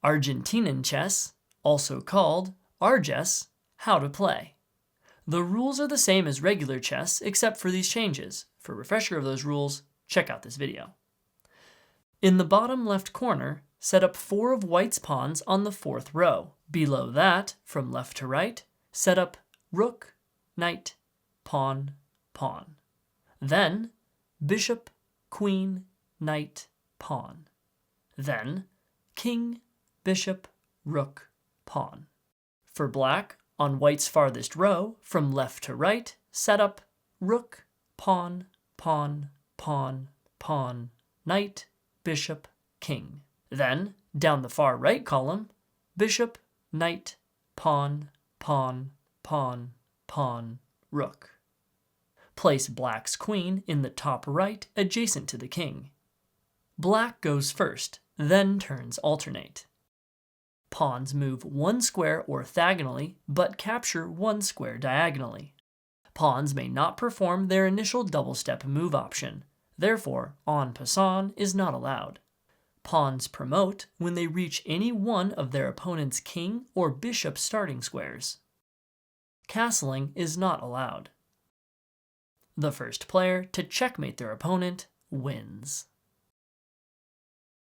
Argentinian chess, also called Argess, how to play. The rules are the same as regular chess except for these changes. For a refresher of those rules, check out this video. In the bottom left corner, set up 4 of white's pawns on the 4th row. Below that, from left to right, set up rook, knight, pawn, pawn. Then, bishop, queen, knight, pawn. Then, king, bishop, rook, pawn. For black, on white's farthest row, from left to right, set up rook, pawn, pawn, pawn, pawn, knight, bishop, king. Then, down the far right column, bishop, knight, pawn, pawn, pawn, pawn, rook. Place black's queen in the top right adjacent to the king. Black goes first, then turns alternate. Pawns move 1 square orthogonally, but capture 1 square diagonally. Pawns may not perform their initial double-step move option. Therefore, en passant is not allowed. Pawns promote when they reach any one of their opponent's king or bishop starting squares. Castling is not allowed. The first player to checkmate their opponent wins.